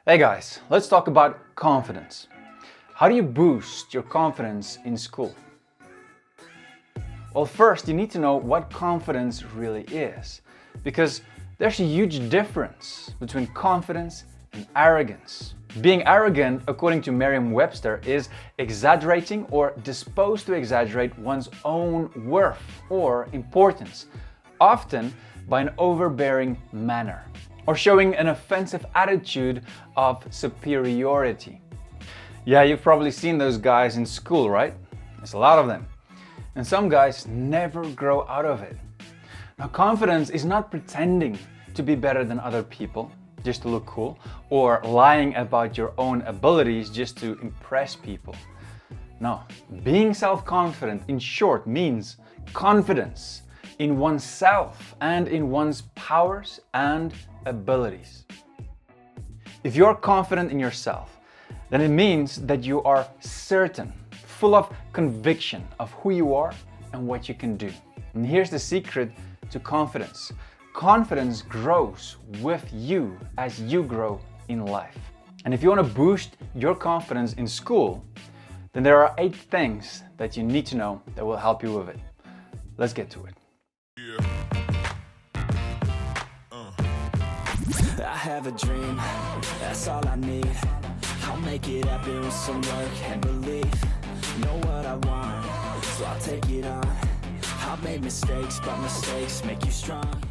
Hey guys, let's talk about confidence. How do you boost your confidence in school? Well, first you need to know what confidence really is, because there's a huge difference between confidence and arrogance. Being arrogant, according to Merriam-Webster, is exaggerating or disposed to exaggerate one's own worth or importance, often by an overbearing manner, or showing an offensive attitude of superiority. Yeah, you've probably seen those guys in school, right? There's a lot of them. And some guys never grow out of it. Now, confidence is not pretending to be better than other people just to look cool, or lying about your own abilities just to impress people. No, being self-confident, in short, means confidence in oneself and in one's powers and abilities. If you're confident in yourself, then it means that you are certain, full of conviction of who you are and what you can do. And here's the secret to confidence. Confidence grows with you as you grow in life. And if you want to boost your confidence in school, then there are 8 things that you need to know that will help you with it. Let's get to it. I have a dream, that's all I need. I'll make it happen with some work and belief. Know what I want, so I'll take it on. I've made mistakes, but mistakes make you strong.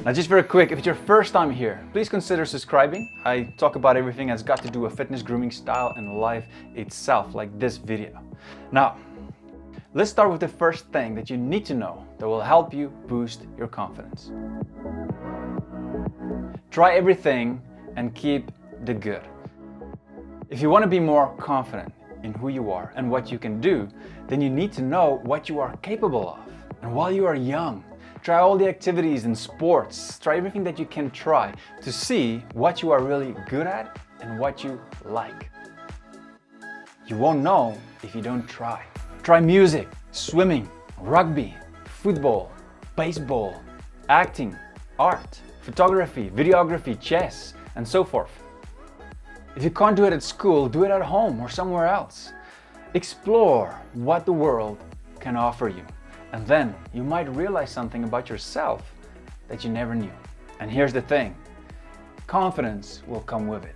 Now, just very quick, if it's your first time here, please consider subscribing. I talk about everything that's got to do with fitness, grooming, style, and life itself, like this video. Now, let's start with the first thing that you need to know that will help you boost your confidence. Try everything and keep the good. If you want to be more confident in who you are and what you can do, then you need to know what you are capable of. And while you are young, try all the activities and sports. Try everything that you can try to see what you are really good at and what you like. You won't know if you don't try. Try music, swimming, rugby, football, baseball, acting, art, photography, videography, chess, and so forth. If you can't do it at school, do it at home or somewhere else. Explore what the world can offer you. And then you might realize something about yourself that you never knew. And here's the thing, confidence will come with it.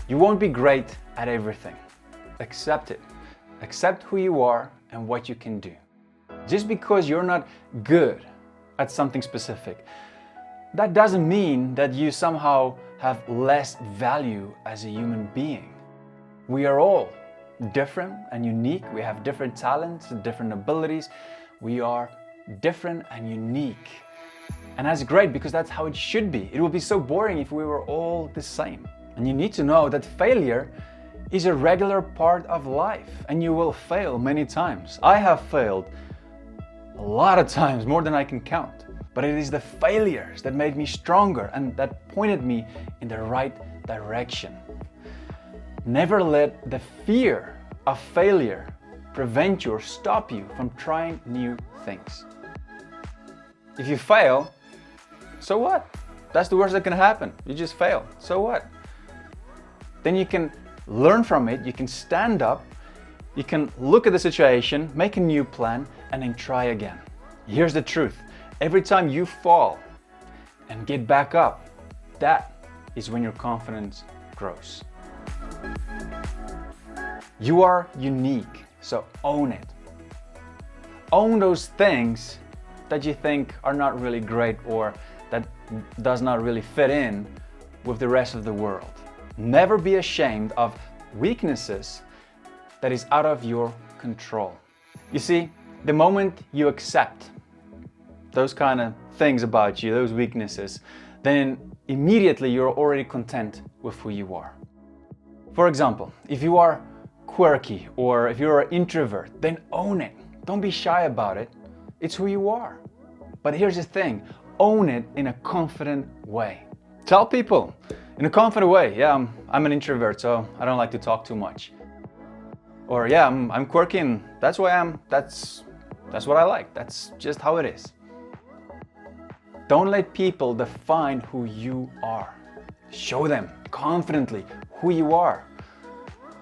You won't be great at everything. Accept it. Accept who you are and what you can do. Just because you're not good at something specific, that doesn't mean that you somehow have less value as a human being. We are all different and unique. We have different talents, different abilities. We are different and unique. And that's great because that's how it should be. It would be so boring if we were all the same. And you need to know that failure is a regular part of life and you will fail many times. I have failed a lot of times, more than I can count. But it is the failures that made me stronger and that pointed me in the right direction. Never let the fear of failure prevent you or stop you from trying new things. If you fail, so what? That's the worst that can happen. You just fail. So what? Then you can learn from it, you can stand up, you can look at the situation, make a new plan, and then try again. Here's the truth. Every time you fall and get back up, that is when your confidence grows. You are unique, so own it. Own those things that you think are not really great or that does not really fit in with the rest of the world. Never be ashamed of weaknesses that is out of your control. You see, the moment you accept those kind of things about you, those weaknesses, then immediately you're already content with who you are. For example, if you are quirky or if you're an introvert, then own it. Don't be shy about it. It's who you are. But here's the thing, own it in a confident way. Tell people in a confident way, yeah, I'm an introvert, so I don't like to talk too much. Or yeah, I'm quirky and that's who I am. That's what I like. That's just how it is. Don't let people define who you are. Show them confidently who you are.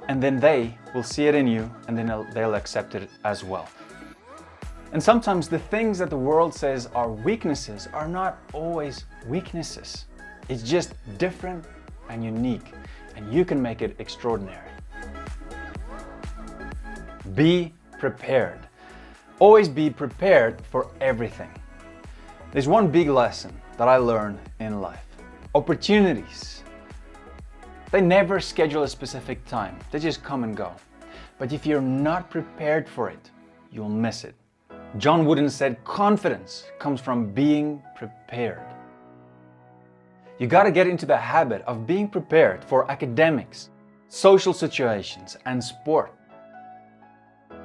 And then they will see it in you, and then they'll accept it as well. And sometimes the things that the world says are weaknesses are not always weaknesses. It's just different and unique, and you can make it extraordinary. Be prepared. Always be prepared for everything. There's one big lesson that I learned in life. Opportunities. They never schedule a specific time. They just come and go. But if you're not prepared for it, you'll miss it. John Wooden said, confidence comes from being prepared. You got to get into the habit of being prepared for academics, social situations, and sport.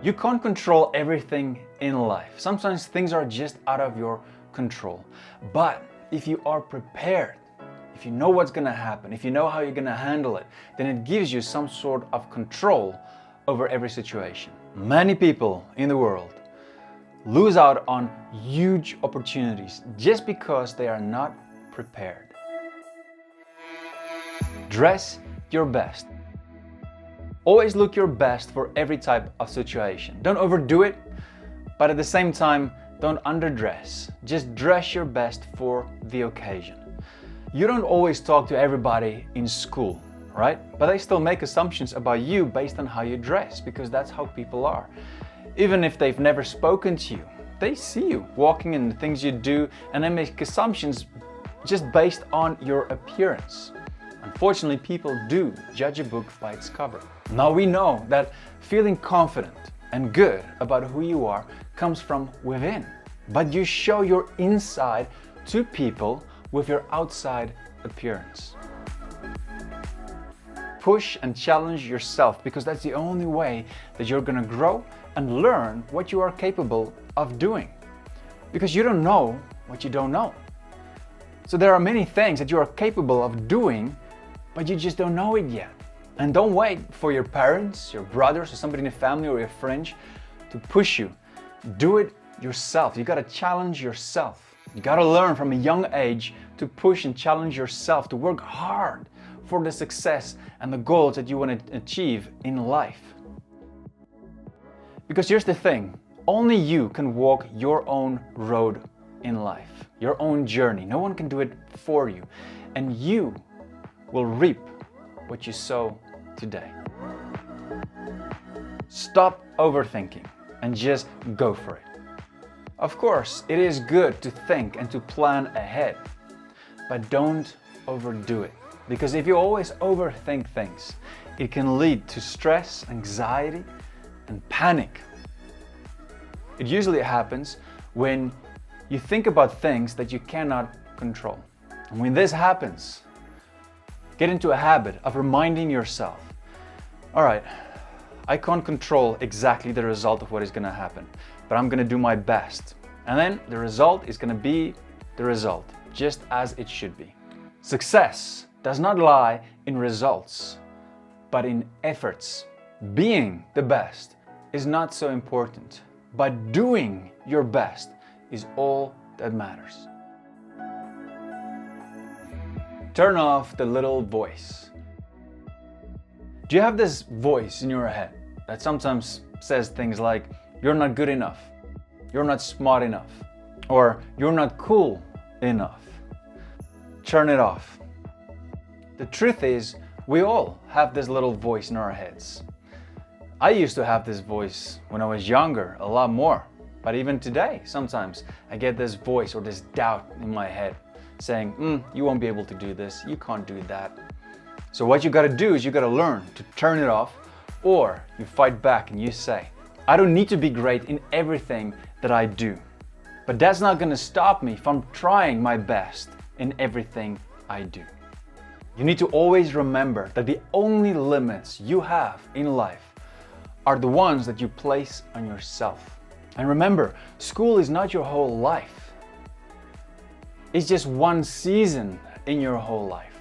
You can't control everything in life. Sometimes things are just out of your control. But if you are prepared, if you know what's going to happen, if you know how you're going to handle it, then it gives you some sort of control over every situation. Many people in the world lose out on huge opportunities just because they are not prepared. Dress your best. Always look your best for every type of situation. Don't overdo it, but at the same time, don't underdress. Just dress your best for the occasion. You don't always talk to everybody in school, right? But they still make assumptions about you based on how you dress, because that's how people are. Even if they've never spoken to you, they see you walking and the things you do, and they make assumptions just based on your appearance. Unfortunately, people do judge a book by its cover. Now we know that feeling confident and good about who you are comes from within, but you show your inside to people with your outside appearance. Push and challenge yourself, because that's the only way that you're going to grow and learn what you are capable of doing. Because you don't know what you don't know. So there are many things that you are capable of doing, but you just don't know it yet. And don't wait for your parents, your brothers, or somebody in the family or your friends to push you. Do it yourself. You got to challenge yourself. You got to learn from a young age to push and challenge yourself, to work hard for the success and the goals that you want to achieve in life. Because here's the thing, only you can walk your own road in life, your own journey. No one can do it for you. And you will reap what you sow today. Stop overthinking and just go for it. Of course, it is good to think and to plan ahead, but don't overdo it. Because if you always overthink things, it can lead to stress, anxiety, and panic. It usually happens when you think about things that you cannot control. And when this happens, get into a habit of reminding yourself, all right, I can't control exactly the result of what is going to happen, but I'm going to do my best. And then the result is going to be the result, just as it should be. Success does not lie in results, but in efforts. Being the best is not so important, but doing your best is all that matters. Turn off the little voice. Do you have this voice in your head that sometimes says things like, you're not good enough, you're not smart enough, or you're not cool enough? Turn it off. The truth is, we all have this little voice in our heads. I used to have this voice when I was younger, a lot more. But even today, sometimes I get this voice or this doubt in my head saying, you won't be able to do this, you can't do that. So what you gotta do is you gotta learn to turn it off, or you fight back and you say, I don't need to be great in everything that I do. But that's not gonna stop me from trying my best in everything I do. You need to always remember that the only limits you have in life are the ones that you place on yourself. And remember, school is not your whole life. It's just one season in your whole life.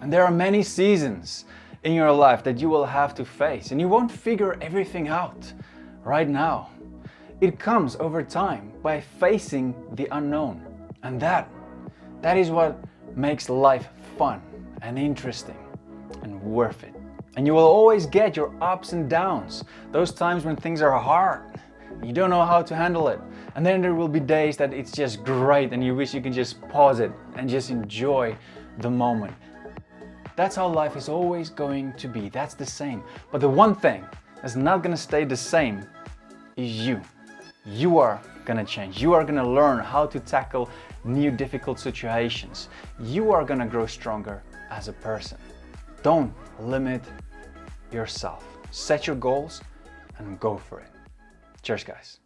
And there are many seasons in your life that you will have to face, and you won't figure everything out right now. It comes over time by facing the unknown. And that is what makes life fun and interesting and worth it. And you will always get your ups and downs, those times when things are hard, you don't know how to handle it. And then there will be days that it's just great and you wish you can just pause it and just enjoy the moment. That's how life is always going to be. That's the same. But the one thing that's not gonna stay the same is you. You are gonna change. You are gonna learn how to tackle new difficult situations. You are gonna grow stronger as a person. Don't limit yourself. Set your goals and go for it. Cheers, guys.